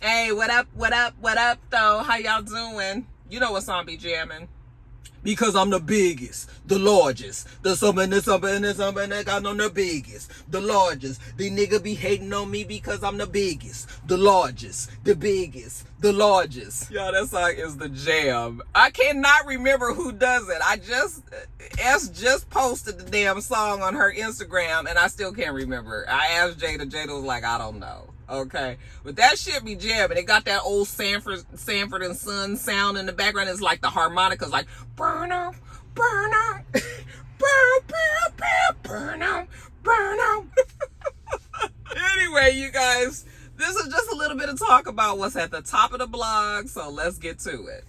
Hey, what up, though? How y'all doing? You know what song be jamming? Because I'm the biggest, the largest, the something, that got on the biggest, the largest. The nigga be hating on me because I'm the biggest, the largest, the biggest, the largest. Yo, that song is the jam. I cannot remember who does it. S just posted the damn song on her Instagram and I still can't remember. I asked Jada. Jada was like, I don't know. Okay, but that shit be jamming. It got that old Sanford and Son sound in the background. It's like the harmonicas, like burn up, burn up, burn up, burn up. Anyway, you guys, this is just a little bit of talk about what's at the top of the blog. So let's get to it.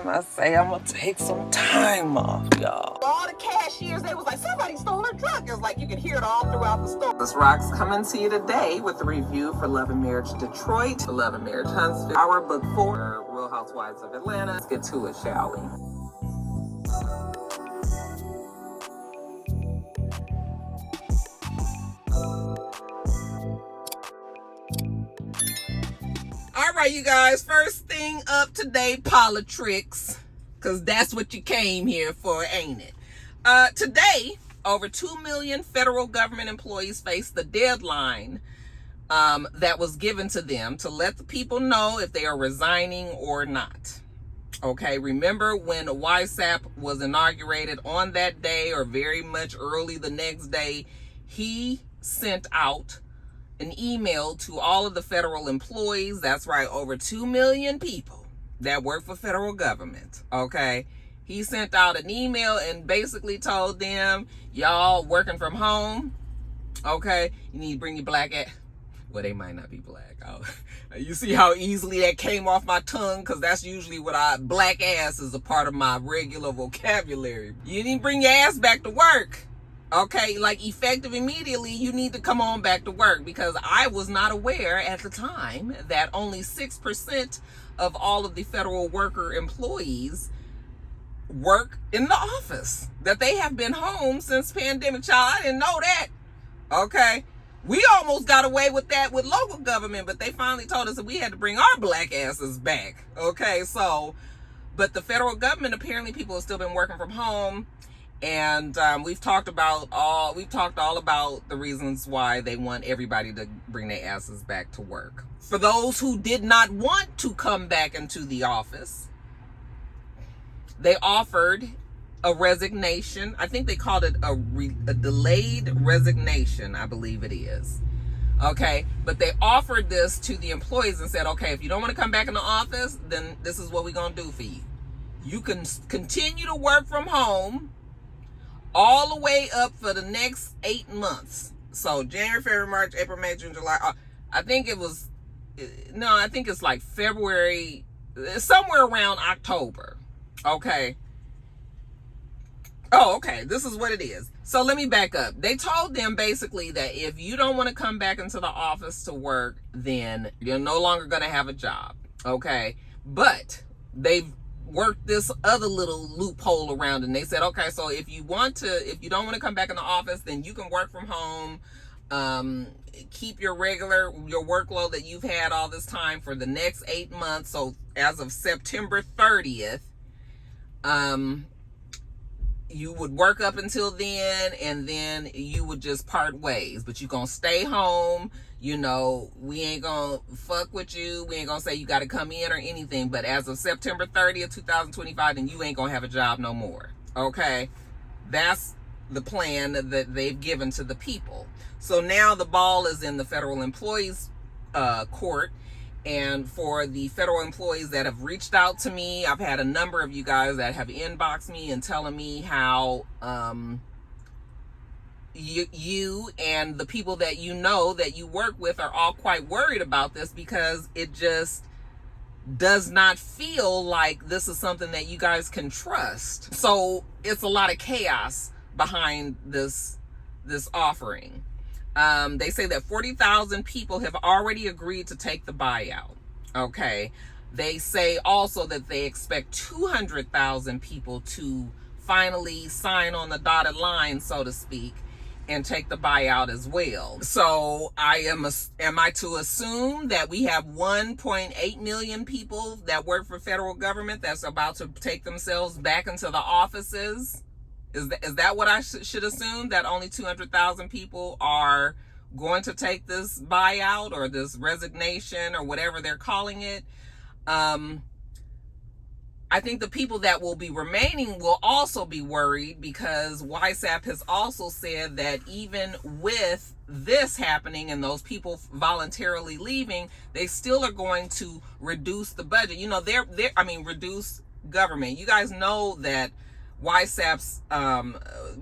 I say I'm gonna take some time off, y'all. All the cashiers, they was like, somebody stole her truck. It was like you could hear it all throughout the store. This Rox coming to you today with a review for Love and Marriage Detroit, Love and Marriage Huntsville, our book 4, Real Housewives of Atlanta. Let's get to it, shall we? All right, you guys, first thing up today, politics, because that's what you came here for, ain't it? Today, over 2 million federal government employees face the deadline that was given to them to let the people know if they are resigning or not. Okay, remember when YSAP was inaugurated on that day or very much early the next day, he sent out an email to all of the federal employees. That's right, over 2 million people that work for federal government. Okay, he sent out an email and basically told them, y'all working from home, okay, you need to bring your black ass. Well, they might not be black. You see how easily that came off my tongue, because that's usually what black ass is a part of my regular vocabulary. You need to bring your ass back to work. Okay, like effective immediately, you need to come on back to work, because I was not aware at the time that only 6% of all of the federal worker employees work in the office, that they have been home since pandemic. Child, I didn't know that. Okay, we almost got away with that with local government, but they finally told us that we had to bring our black asses back. Okay, so, but the federal government, apparently people have still been working from home. And we've talked all about the reasons why they want everybody to bring their asses back to work. For those who did not want to come back into the office, they offered a resignation. I think they called it a delayed resignation, I believe it is. Okay, but they offered this to the employees and said, okay, if you don't want to come back in the office, then this is what we're going to do for you. You can continue to work from home all the way up for the next 8 months. So January, February, March, April, May, June, July. I think it's like February, somewhere around October. Okay. Oh, okay. This is what it is. So let me back up. They told them basically that if you don't want to come back into the office to work, then you're no longer going to have a job. Okay. But they've worked this other little loophole around, and they said, okay, so if you don't want to come back in the office, then you can work from home, keep your workload that you've had all this time for the next 8 months. So as of September 30th, you would work up until then, and then you would just part ways, but you're gonna stay home. You know, we ain't gonna fuck with you. We ain't gonna say you gotta come in or anything. But as of September 30th, 2025, then you ain't gonna have a job no more. Okay? That's the plan that they've given to the people. So now the ball is in the federal employees court. And for the federal employees that have reached out to me, I've had a number of you guys that have inboxed me and telling me how you and the people that you know that you work with are all quite worried about this, because it just does not feel like this is something that you guys can trust. So it's a lot of chaos behind this offering. They say that 40,000 people have already agreed to take the buyout. Okay. They say also that they expect 200,000 people to finally sign on the dotted line, so to speak. and take the buyout as well. So am I to assume that we have 1.8 million people that work for federal government that's about to take themselves back into the offices? Is that what I should assume? That only 200,000 people are going to take this buyout or this resignation or whatever they're calling it? I think the people that will be remaining will also be worried, because YSAP has also said that even with this happening and those people voluntarily leaving, they still are going to reduce the budget. You know, reduce government. You guys know that YSAP'S,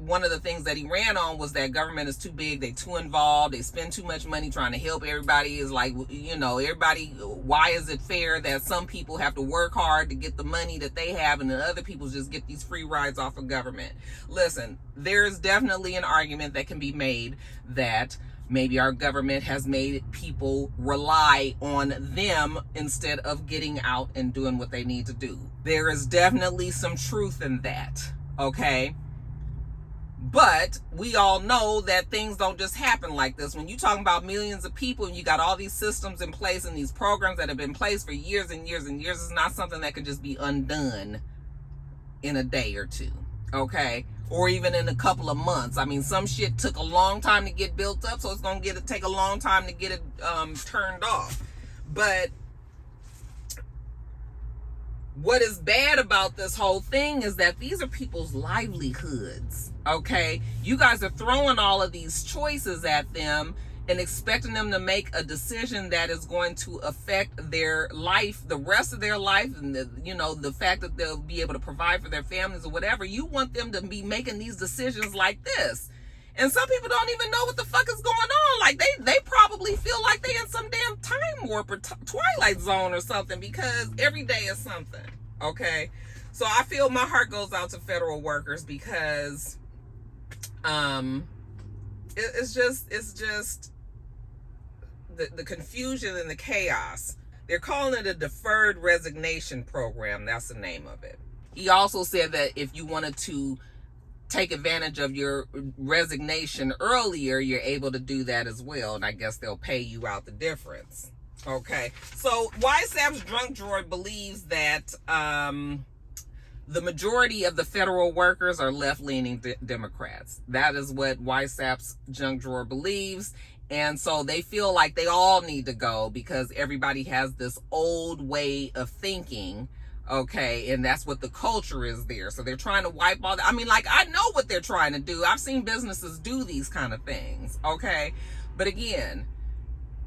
one of the things that he ran on was that government is too big, they too involved, they spend too much money trying to help everybody. Is like, you know, everybody, why is it fair that some people have to work hard to get the money that they have and then other people just get these free rides off of government? Listen, there's definitely an argument that can be made that maybe our government has made people rely on them instead of getting out and doing what they need to do. There is definitely some truth in that, okay? But we all know that things don't just happen like this. When you're talking about millions of people and you got all these systems in place and these programs that have been in place for years and years and years, it's not something that can just be undone in a day or two, okay? Or even in a couple of months. I mean, some shit took a long time to get built up, so it's going to take a long time to get it turned off. But what is bad about this whole thing is that these are people's livelihoods, okay? You guys are throwing all of these choices at them and expecting them to make a decision that is going to affect their life, the rest of their life, and the fact that they'll be able to provide for their families or whatever. You want them to be making these decisions like this. And some people don't even know what the fuck is going on. Like, they probably feel like they in some damn time warp or Twilight Zone or something, because every day is something, okay? So I feel my heart goes out to federal workers, because it's just the confusion and the chaos. They're calling it a deferred resignation program. That's the name of it. He also said that if you wanted to take advantage of your resignation earlier, you're able to do that as well. And I guess they'll pay you out the difference. Okay. So YSAP'S Junk Drawer believes that the majority of the federal workers are left-leaning Democrats. That is what YSAP'S Junk Drawer believes. And so they feel like they all need to go, because everybody has this old way of thinking, okay? And that's what the culture is there. So they're trying to wipe all that. I mean, like, I know what they're trying to do. I've seen businesses do these kind of things, okay? But again,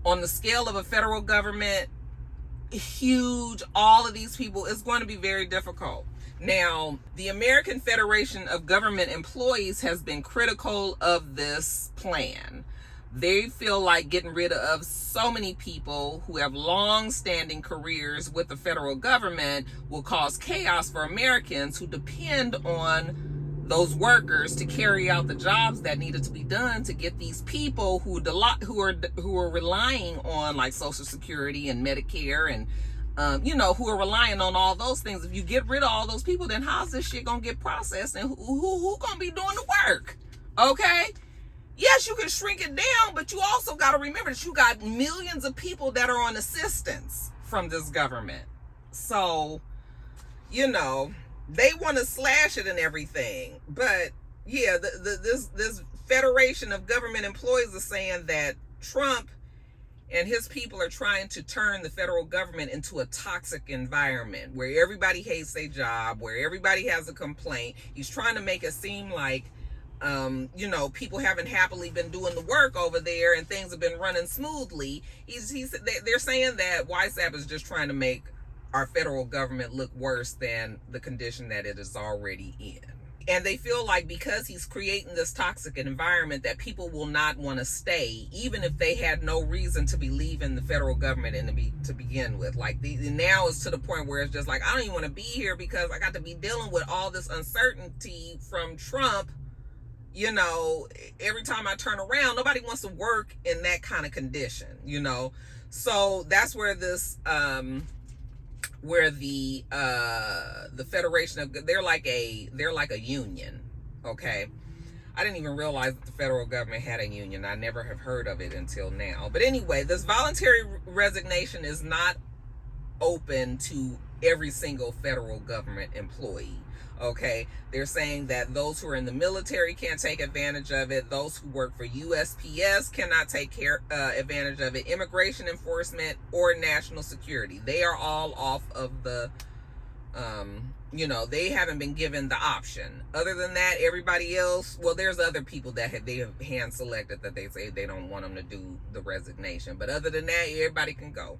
on the scale of a federal government, huge, all of these people, it's going to be very difficult. Now, the American Federation of Government Employees has been critical of this plan. They feel like getting rid of so many people who have long-standing careers with the federal government will cause chaos for Americans who depend on those workers to carry out the jobs that needed to be done to get these people who are relying on, like, Social Security and Medicare and who are relying on all those things. If you get rid of all those people, then how's this shit gonna get processed, and who gonna be doing the work? Okay. Yes, you can shrink it down, but you also got to remember that you got millions of people that are on assistance from this government. So, they want to slash it and everything. But yeah, this Federation of Government Employees is saying that Trump and his people are trying to turn the federal government into a toxic environment where everybody hates their job, where everybody has a complaint. He's trying to make it seem like people haven't happily been doing the work over there and things have been running smoothly. They're saying that YSAP is just trying to make our federal government look worse than the condition that it is already in. And they feel like because he's creating this toxic environment that people will not want to stay, even if they had no reason to be leaving the federal government to begin with. Like, now it's to the point where it's just like, I don't even want to be here because I got to be dealing with all this uncertainty from Trump. Every time I turn around, nobody wants to work in that kind of condition, So that's where this, where the Federation of, they're like a union, okay? I didn't even realize that the federal government had a union. I never have heard of it until now. But anyway, this voluntary resignation is not open to every single federal government employee. Okay, they're saying that those who are in the military can't take advantage of it. Those who work for USPS cannot take advantage of it. Immigration enforcement or national security, they are all off of the, they haven't been given the option. Other than that, everybody else, well, there's other people that they have hand selected that they say they don't want them to do the resignation. But other than that, everybody can go.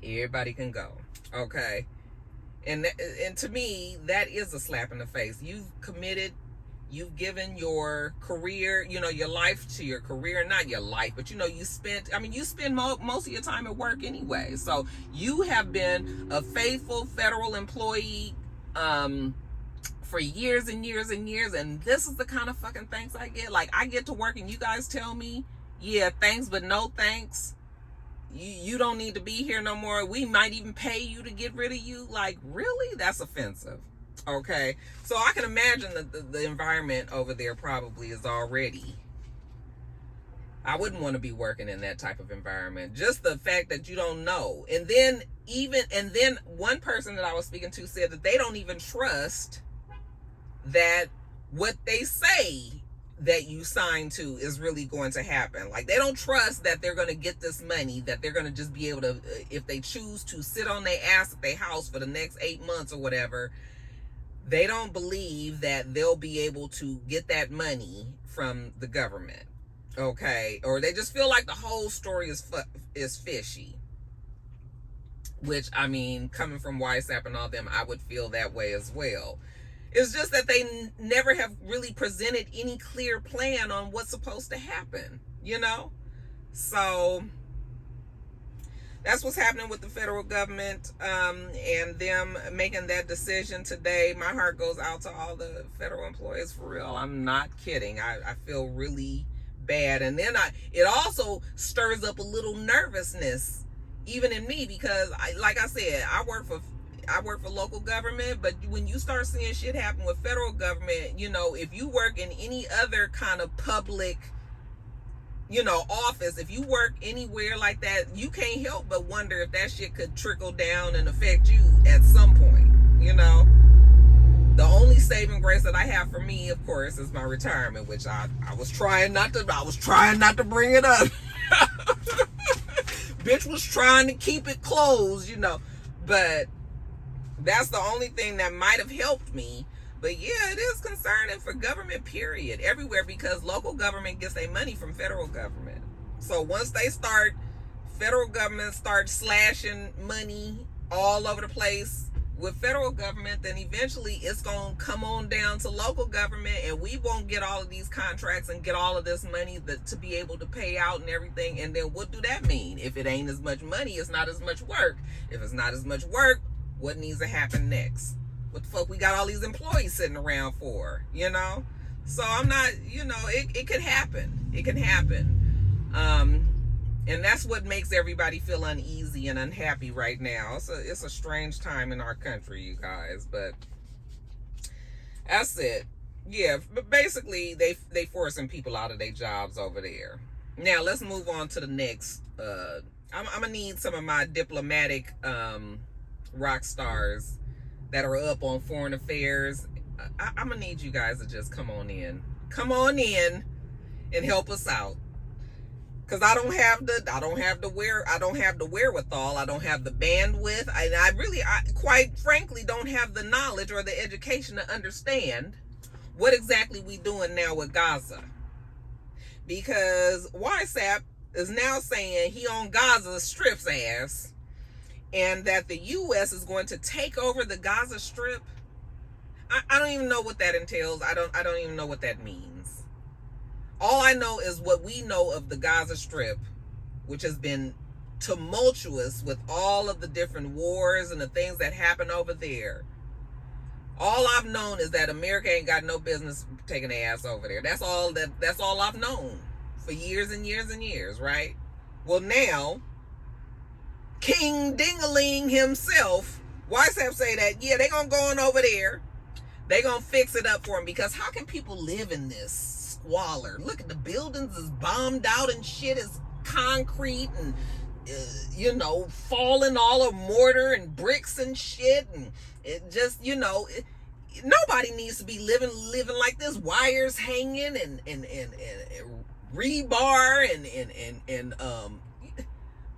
Everybody can go. Okay. And to me, that is a slap in the face. You've committed, you've given your career, your life to your career, not your life, but you spend most of your time at work anyway. So you have been a faithful federal employee for years and years and years. And this is the kind of fucking thanks I get. Like, I get to work and you guys tell me, yeah, thanks, but no thanks. You don't need to be here no more. We might even pay you to get rid of you. Like, really? That's offensive. Okay. So I can imagine that the environment over there probably is already, I wouldn't want to be working in that type of environment. Just the fact that you don't know. And then one person that I was speaking to said that they don't even trust that what they say that you sign to is really going to happen. Like, they don't trust that they're going to get this money, that they're going to just be able to, if they choose to sit on their ass at their house for the next 8 months or whatever, they don't believe that they'll be able to get that money from the government. Okay. Or they just feel like the whole story is fishy, which, I mean, coming from YSAP and all them, I would feel that way as well. It's just that they never have really presented any clear plan on what's supposed to happen, So that's what's happening with the federal government and them making that decision today. My heart goes out to all the federal employees, for real. I'm not kidding. I feel really bad. And then it also stirs up a little nervousness even in me, because like I said, I work for local government, but when you start seeing shit happen with federal government, if you work in any other kind of public, office, if you work anywhere like that, you can't help but wonder if that shit could trickle down and affect you at some point. The only saving grace that I have for me, of course, is my retirement, which I was trying not to bring it up. Bitch was trying to keep it closed, but that's the only thing that might have helped me. But yeah, it is concerning for government, period, everywhere, because local government gets their money from federal government. So once federal government starts slashing money all over the place with federal government, then eventually it's going to come on down to local government, and we won't get all of these contracts and get all of this money to be able to pay out and everything. And then what do that mean? If it ain't as much money, it's not as much work. If it's not as much work, what needs to happen next? What the fuck we got all these employees sitting around for, So I'm not, it could happen. It can happen. And that's what makes everybody feel uneasy and unhappy right now. It's a strange time in our country, you guys, but that's it. Yeah, but basically they forcing people out of their jobs over there. Now let's move on to the next. I'm gonna need some of my diplomatic rock stars that are up on foreign affairs. I'm gonna need you guys to just come on in and help us out, because I don't have the wherewithal, I don't have the bandwidth, and I quite frankly don't have the knowledge or the education to understand what exactly we doing now with Gaza, because YSAP is now saying he on Gaza Strip's ass, and that the U.S. is going to take over the Gaza Strip. I don't even know what that entails. I don't even know what that means. All I know is what we know of the Gaza Strip, which has been tumultuous with all of the different wars and the things that happen over there. All I've known is that America ain't got no business taking their ass over there. That's all I've known for years and years and years, right? Well, now King Dingaling himself, YSAP, say that, yeah, they gonna go on over there. They gonna fix it up for him, because how can people live in this squalor. Look at the buildings is bombed out and shit is concrete and you know, falling all of mortar and bricks and shit, and it just, you know, nobody needs to be living like this. Wires hanging and rebar and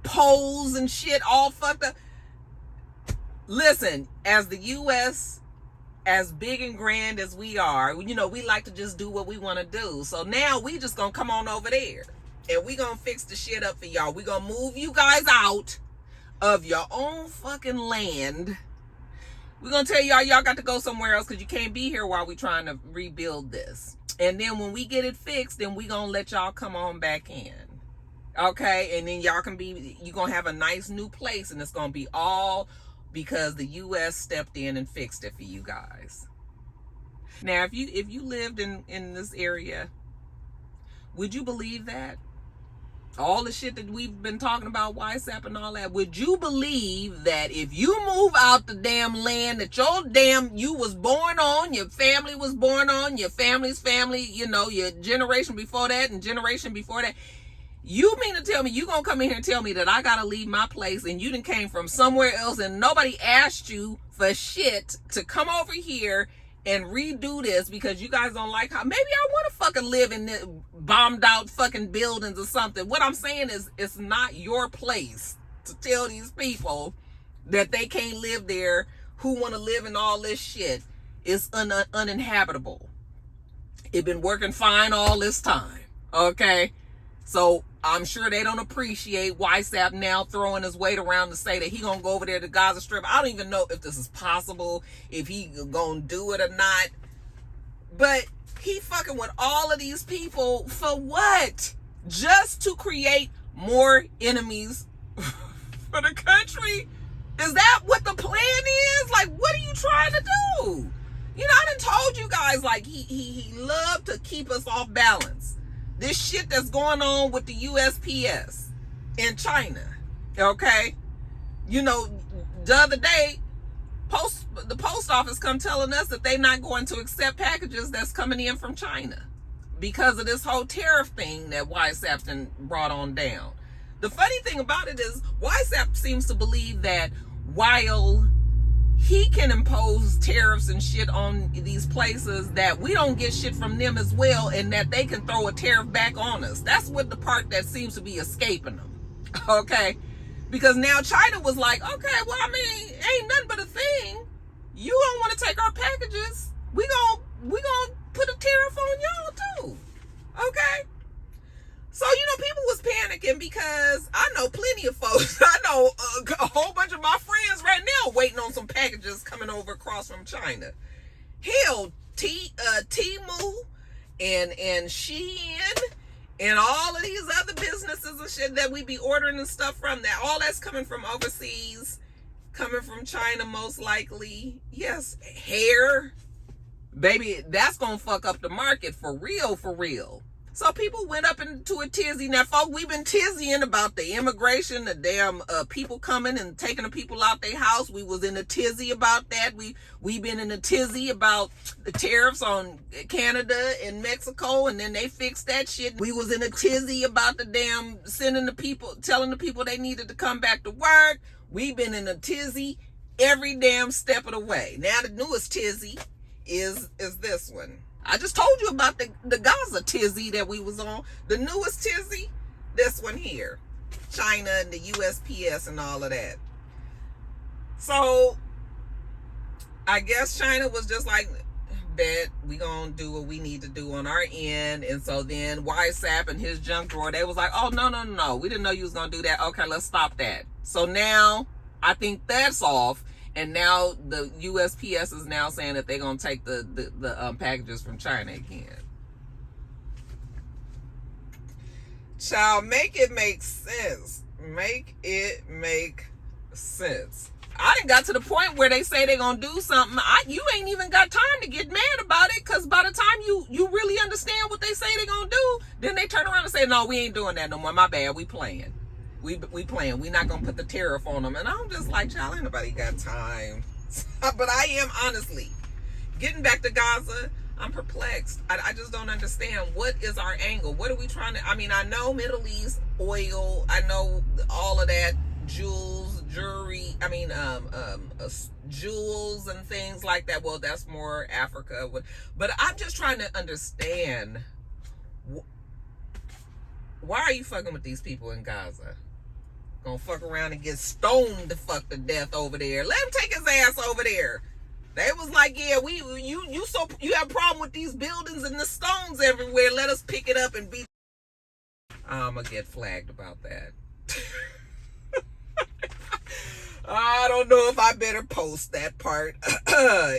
poles and shit all fucked up. Listen, as the U.S., as big and grand as we are, you know, we like to just do what we want to do. So now we just gonna come on over there and we gonna fix the shit up for y'all. We gonna move you guys out of your own fucking land. We're gonna tell y'all got to go somewhere else because you can't be here while we trying to rebuild this. And then when we get it fixed, then we gonna let y'all come on back in. Okay? And then y'all can be, you gonna have a nice new place, and it's gonna be all because the U.S. stepped in and fixed it for you guys. Now, if you lived in this area, would you believe that? All the shit that we've been talking about, YSAP and all that, would you believe that if you move out the damn land that you was born on, your family was born on, your family's family, you know, your generation before that and generation before that, you mean to tell me you gonna come in here and tell me that I gotta leave my place and you done came from somewhere else and nobody asked you for shit to come over here and redo this because you guys don't like how, maybe I want to fucking live in this bombed out fucking buildings or something. What I'm saying is, it's not your place to tell these people that they can't live there who want to live in all this shit. It's uninhabitable. It been working fine all this time. Okay? So I'm sure they don't appreciate YSAP now throwing his weight around to say that he gonna go over there to Gaza Strip. I don't even know if this is possible, if he gonna do it or not. But he fucking with all of these people for what? Just to create more enemies for the country? Is that what the plan is? Like, what are you trying to do? You know, I done told you guys, like, he loved to keep us off balance. This shit that's going on with the USPS in China, okay? You know, the other day, the post office come telling us that they're not going to accept packages that's coming in from China because of this whole tariff thing that YSAP done brought on down. The funny thing about it is YSAP seems to believe that while he can impose tariffs and shit on these places, that we don't get shit from them as well, and that they can throw a tariff back on us. That's what the part that seems to be escaping them. Okay? Because now China was like, okay, well, I mean, ain't nothing but a thing. You don't want to take our packages. We gonna put a tariff on y'all too. Okay? So, you know, people was panicking because I know plenty of folks. I know a whole bunch of my friends right now waiting on some packages coming over across from China. Hell, Temu and Shein and all of these other businesses and shit that we be ordering and stuff from, that all that's coming from overseas, coming from China most likely. Yes, hair. Baby, that's gonna fuck up the market for real, for real. So people went up into a tizzy. Now, folks, we've been tizzying about the immigration, the damn people coming and taking the people out their house. We was in a tizzy about that. We been in a tizzy about the tariffs on Canada and Mexico, and then they fixed that shit. We was in a tizzy about the damn sending the people, telling the people they needed to come back to work. We've been in a tizzy every damn step of the way. Now the newest tizzy is this one. I just told you about the Gaza tizzy that we was on. The newest tizzy, this one here. China and the USPS and all of that. So, I guess China was just like, bet we gonna do what we need to do on our end. And so then YSAP and his junk drawer, they was like, oh, no. We didn't know you was gonna do that. Okay, let's stop that. So now, I think that's off. And now the USPS is now saying that they're going to take the packages from China again. Child, make it make sense. Make it make sense. I done got to the point where they say they're going to do something. You ain't even got time to get mad about it, because by the time you really understand what they say they're going to do, then they turn around and say, no, we ain't doing that no more. My bad. We playing. We playing. We not gonna put the tariff on them. And I'm just like, child, ain't nobody got time. But I am honestly getting back to Gaza. I'm perplexed. I just don't understand. What is our angle? What are we trying to, I mean, I know Middle East oil, I know all of that, jewels, jewelry, I mean, jewels and things like that. Well, that's more Africa, but I'm just trying to understand, why are you fucking with these people in Gaza? Gonna fuck around and get stoned the fuck to death over there. Let him take his ass over there. They was like, yeah, you have a problem with these buildings and the stones everywhere. Let us pick it up and beat. I'm gonna get flagged about that. I don't know if I better post that part.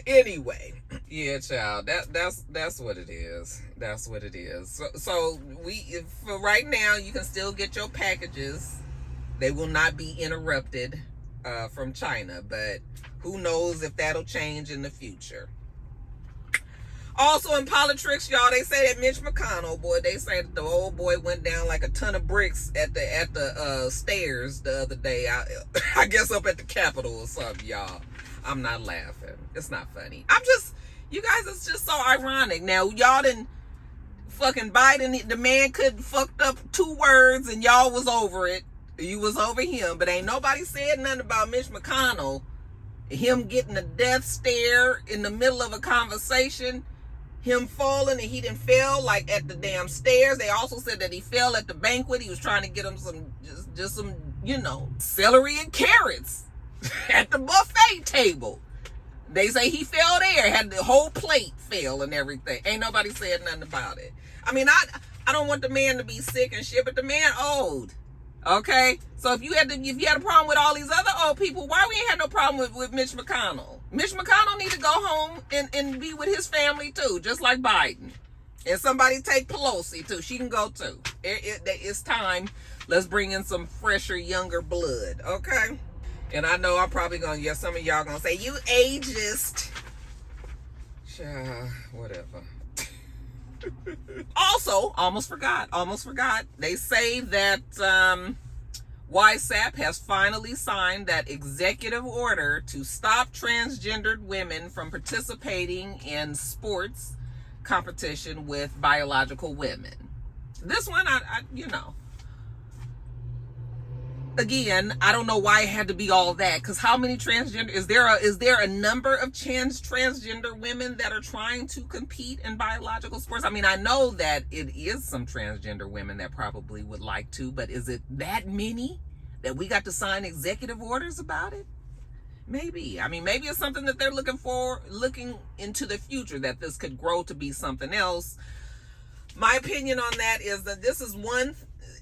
Anyway, yeah, child, that's what it is. That's what it is. So for right now, you can still get your packages. They will not be interrupted from China, but who knows if that'll change in the future. Also in politics, y'all, they say that Mitch McConnell, boy, they say that the old boy went down like a ton of bricks at the stairs the other day. I guess up at the Capitol or something, y'all. I'm not laughing. It's not funny. You guys, it's just so ironic. Now, y'all didn't fucking Biden, the man could fucked up 2 words and y'all was over it. You was over him, but ain't nobody said nothing about Mitch McConnell, him getting a death stare in the middle of a conversation, him falling, and he didn't fell like at the damn stairs. They also said that he fell at the banquet. He was trying to get him some, just some, celery and carrots at the buffet table. They say he fell there, had the whole plate fell and everything. Ain't nobody said nothing about it. I mean, I don't want the man to be sick and shit, but the man old. Okay, so if you had a problem with all these other old people, why we ain't had no problem with Mitch McConnell? Mitch McConnell need to go home and be with his family too, just like Biden. And somebody take Pelosi too. She can go too. It's time. Let's bring in some fresher, younger blood. Okay. And I know I'm probably gonna, some of y'all gonna say, you ageist. Whatever. Also, almost forgot. They say that YSAP has finally signed that executive order to stop transgendered women from participating in sports competition with biological women. This one, again, I don't know why it had to be all that, because how many transgender, is there a number of transgender women that are trying to compete in biological sports? I mean, I know that it is some transgender women that probably would like to, but is it that many that we got to sign executive orders about it? Maybe. I mean, maybe it's something that they're looking into the future, that this could grow to be something else. My opinion on that is that this is one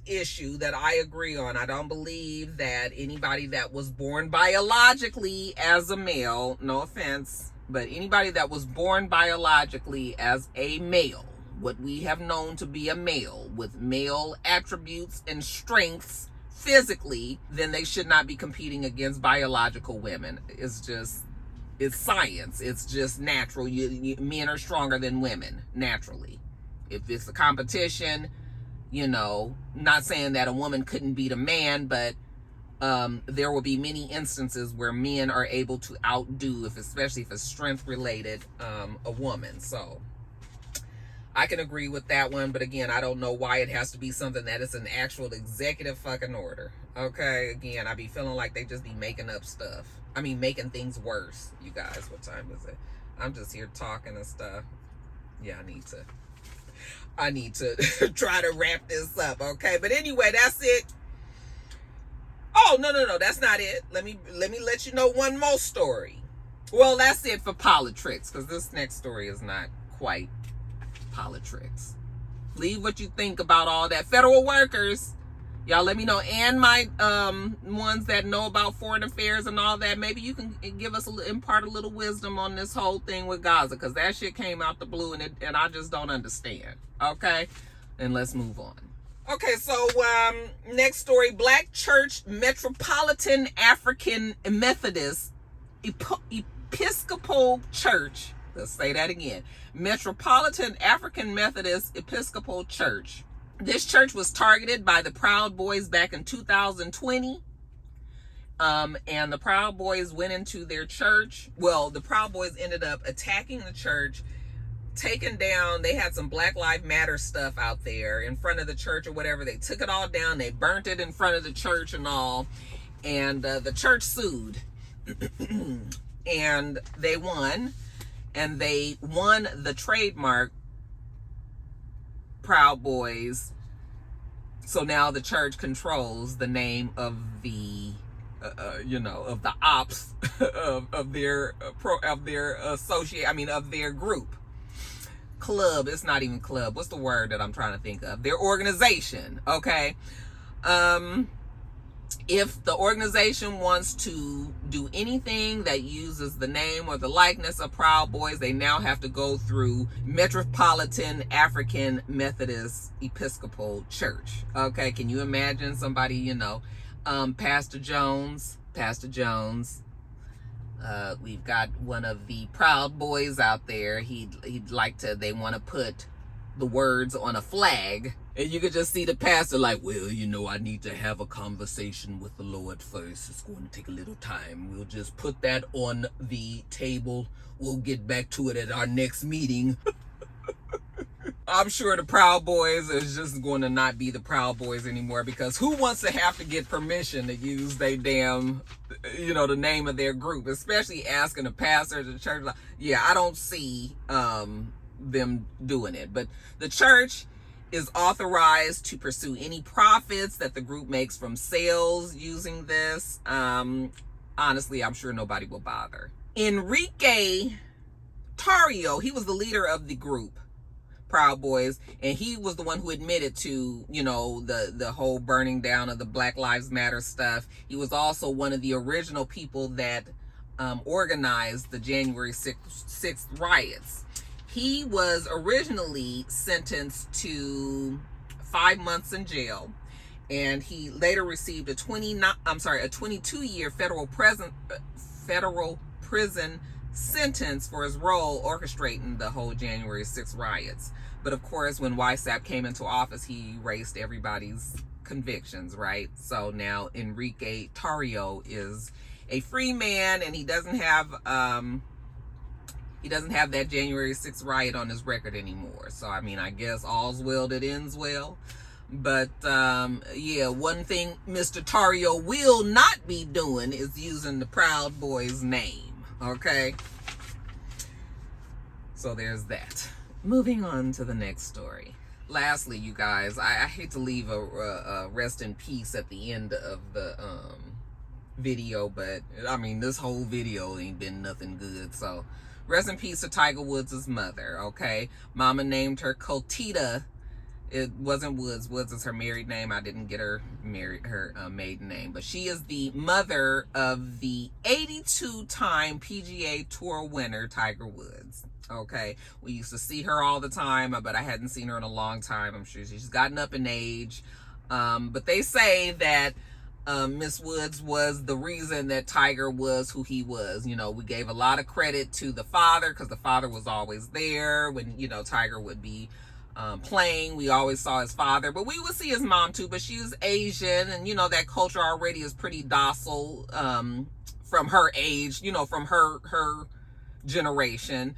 issue that I agree on. I don't believe that anybody that was born biologically as a male, no offense, but anybody that was born biologically as a male, what we have known to be a male with male attributes and strengths physically, then they should not be competing against biological women. It's science. It's just natural. Men are stronger than women naturally. If it's a competition, not saying that a woman couldn't beat a man, but there will be many instances where men are able to outdo, especially if it's strength related, a woman. So I can agree with that one, but again, I don't know why it has to be something that is an actual executive fucking order. Okay, again, I be feeling like they just be making up stuff. I mean, making things worse. You guys, what time is it? I'm just here talking and stuff. Yeah, I need to try to wrap this up, okay? But anyway, that's it. Oh, no, that's not it. Let me let you know one more story. Well, that's it for politics, because this next story is not quite politics. Leave what you think about all that. Federal workers, y'all let me know, and my ones that know about foreign affairs and all that, maybe you can give us impart a little wisdom on this whole thing with Gaza, because that shit came out the blue and I just don't understand. Okay, and let's move on. Okay, so next story: Black Church Metropolitan African Methodist Episcopal Church. Let's say that again: Metropolitan African Methodist Episcopal Church. This church was targeted by the Proud Boys back in 2020. And the Proud Boys went into their church. Well, the Proud Boys ended up attacking the church, taken down. They had some Black Lives Matter stuff out there in front of the church or whatever. They took it all down. They burnt it in front of the church and all. And the church sued. And they won. And they won the trademark Proud Boys. So now the church controls the name of the of the ops of their of their group, club. It's not even club. What's the word that I'm trying to think of? Their organization. Okay. If the organization wants to do anything that uses the name or the likeness of Proud Boys, they now have to go through Metropolitan African Methodist Episcopal Church. Okay, can you imagine somebody, Pastor Jones, we've got one of the Proud Boys out there. They want to put the words on a flag, and you could just see the pastor like, well, I need to have a conversation with the Lord first. It's going to take a little time. We'll just put that on the table. We'll get back to it at our next meeting. I'm sure the Proud Boys is just going to not be the Proud Boys anymore, because who wants to have to get permission to use their damn, the name of their group, especially asking the pastor of the church. Yeah, I don't see them doing it. But the church is authorized to pursue any profits that the group makes from sales using this. Honestly, I'm sure nobody will bother. Enrique Tarrio, he was the leader of the group Proud Boys, and he was the one who admitted to the whole burning down of the Black Lives Matter stuff. He was also one of the original people that organized the January 6th riots. He was originally sentenced to 5 months in jail, and he later received a 22-year federal prison sentence for his role orchestrating the whole January 6th riots. But of course, when YSAP came into office, he erased everybody's convictions, right? So now Enrique Tarrio is a free man, and he doesn't have that January 6th riot on his record anymore. So, I guess all's well that ends well. But, one thing Mr. Tarrio will not be doing is using the Proud Boys name. Okay? So there's that. Moving on to the next story. Lastly, you guys, I hate to leave a rest in peace at the end of the video, but, this whole video ain't been nothing good, so... Rest in peace to Tiger Woods' mother, okay? Mama named her Kultida. It wasn't Woods. Woods is her married name. I didn't get her maiden name. But she is the mother of the 82-time PGA Tour winner, Tiger Woods, okay? We used to see her all the time, but I hadn't seen her in a long time. I'm sure she's gotten up in age. But they say that Miss Woods was the reason that Tiger was who he was. We gave a lot of credit to the father, because the father was always there when, Tiger would be playing. We always saw his father, but we would see his mom too, but she was Asian, and, that culture already is pretty docile from her age, from her generation,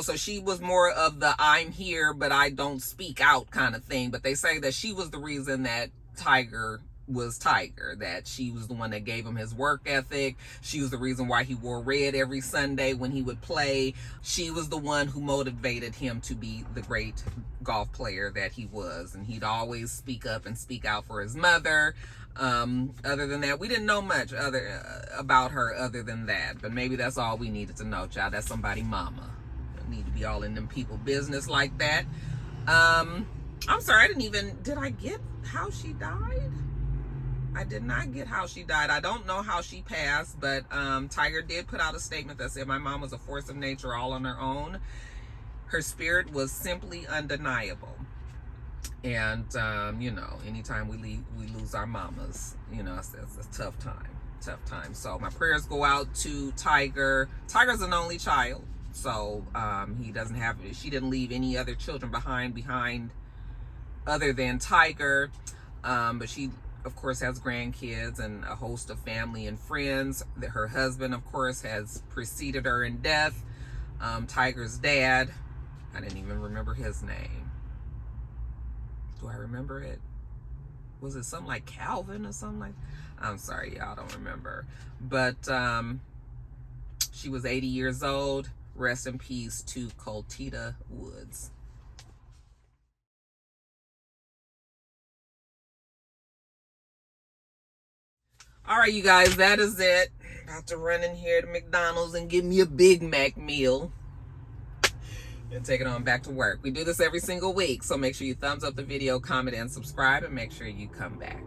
so she was more of the I'm here, but I don't speak out kind of thing. But they say that she was the reason that Tiger was Tiger, that she was the one that gave him his work ethic. She was the reason why he wore red every Sunday when he would play. She was the one who motivated him to be the great golf player that he was, and he'd always speak up and speak out for his mother. Other than that, we didn't know much about her other than that, but maybe that's all we needed to know, child. That's somebody mama. You need to be all in them people business like that. I'm sorry, did I get how she died? I did not get how she died. I don't know how she passed, but Tiger did put out a statement that said, my mom was a force of nature all on her own. Her spirit was simply undeniable. And, anytime we lose our mamas, it's a tough time. So my prayers go out to Tiger. Tiger's an only child. So she didn't leave any other children behind other than Tiger. But she, of course, has grandkids and a host of family and friends. Her husband, of course, has preceded her in death. Tiger's dad I didn't even remember his name. Do I remember it? Was it something like Calvin or something like? I'm sorry, y'all, don't remember. But she was 80 years old. Rest in peace to Kultida Woods. All right, you guys, that is it. About to run in here to McDonald's and get me a Big Mac meal and take it on back to work. We do this every single week, so make sure you thumbs up the video, comment, and subscribe, and make sure you come back.